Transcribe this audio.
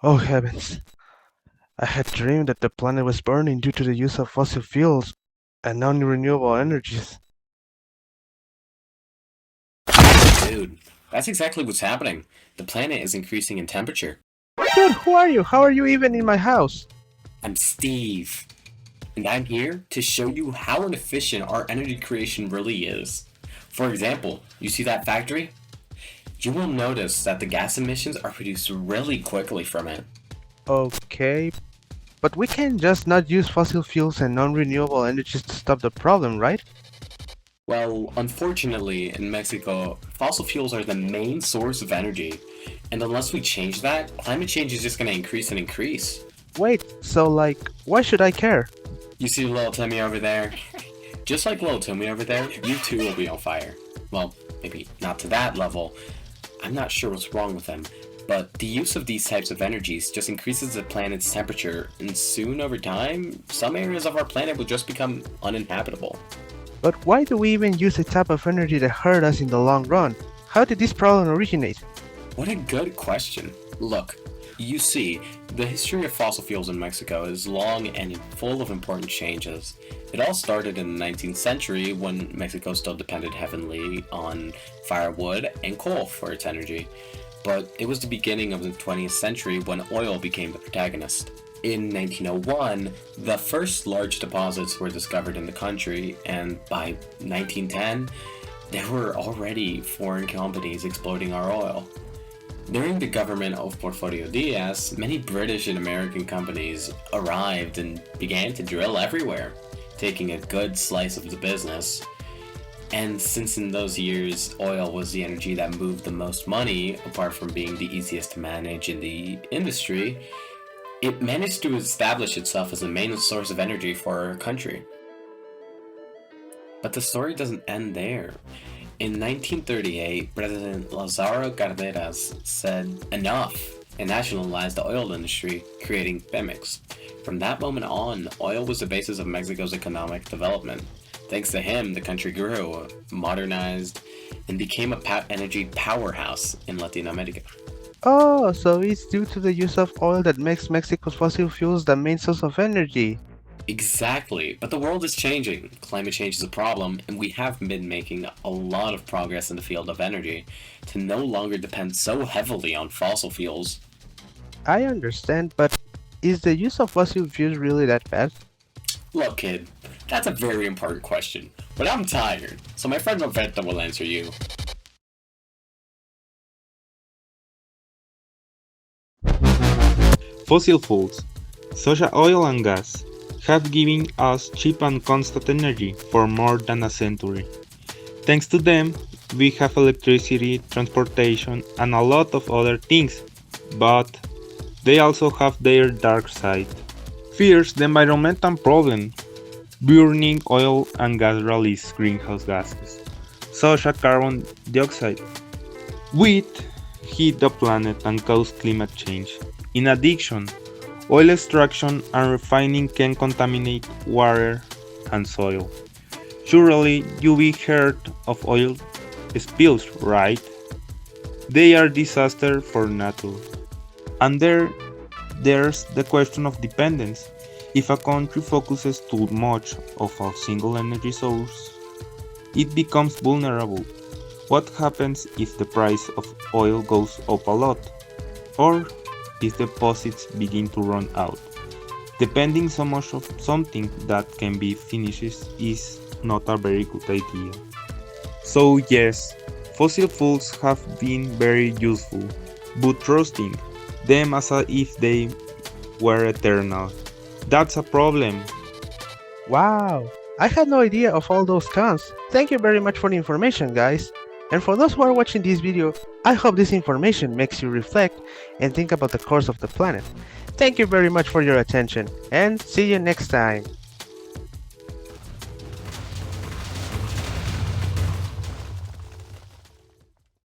Oh heavens. I had dreamed that the planet was burning due to the use of fossil fuels and non-renewable energies. Dude, that's exactly what's happening. The planet is increasing in temperature. Dude, who are you? How are you even in my house? I'm Steve, and I'm here to show you how inefficient our energy creation really is. For example, you see that factory? You will notice that the gas emissions are produced really quickly from it. Okay, but we can just not use fossil fuels and non-renewable energies to stop the problem, right? Well, unfortunately, in Mexico, fossil fuels are the main source of energy, and unless we change that, climate change is just going to increase and increase. Wait, so like, why should I care? You see little Timmy over there? Just like little Timmy over there, you too will be on fire. Well, maybe not to that level. I'm not sure what's wrong with them, but the use of these types of energies just increases the planet's temperature, and soon over time, some areas of our planet will just become uninhabitable. But why do we even use a type of energy that hurt us in the long run? How did this problem originate? What a good question. Look, you see, the history of fossil fuels in Mexico is long and full of important changes. It all started in the 19th century when Mexico still depended heavily on firewood and coal for its energy. But it was the beginning of the 20th century when oil became the protagonist. In 1901, the first large deposits were discovered in the country, and by 1910, there were already foreign companies exploiting our oil. During the government of Porfirio Diaz, many British and American companies arrived and began to drill everywhere, taking a good slice of the business. And since in those years oil was the energy that moved the most money, apart from being the easiest to manage in the industry, it managed to establish itself as the main source of energy for our country. But the story doesn't end there. In 1938, President Lázaro Cárdenas said enough and nationalized the oil industry, creating Pemex. From that moment on, oil was the basis of Mexico's economic development. Thanks to him, the country grew, modernized, and became a energy powerhouse in Latin America. Oh, so it's due to the use of oil that makes Mexico's fossil fuels the main source of energy. Exactly, but the world is changing. Climate change is a problem, and we have been making a lot of progress in the field of energy to no longer depend so heavily on fossil fuels. I understand, but is the use of fossil fuels really that bad? Look, kid, that's a very important question, but I'm tired, so my friend Roberta will answer you. Fossil fuels, such as oil and gas, have given us cheap and constant energy for more than a century. Thanks to them, we have electricity, transportation, and a lot of other things, but they also have their dark side. First, the environmental problem. Burning oil and gas release greenhouse gases, such as carbon dioxide, which heat the planet and cause climate change. In addition, oil extraction and refining can contaminate water and soil. Surely you've heard of oil spills, right? They are disaster for nature. And there's the question of dependence. If a country focuses too much on a single energy source, it becomes vulnerable. What happens if the price of oil goes up a lot? Or if deposits begin to run out? Depending so much of something that can be finished is not a very good idea. So yes, fossil fuels have been very useful, but trusting them as if they were eternal, that's a problem. Wow, I had no idea of all those cons. Thank you very much for the information, guys. And for those who are watching this video, I hope this information makes you reflect and think about the course of the planet. Thank you very much for your attention, and see you next time.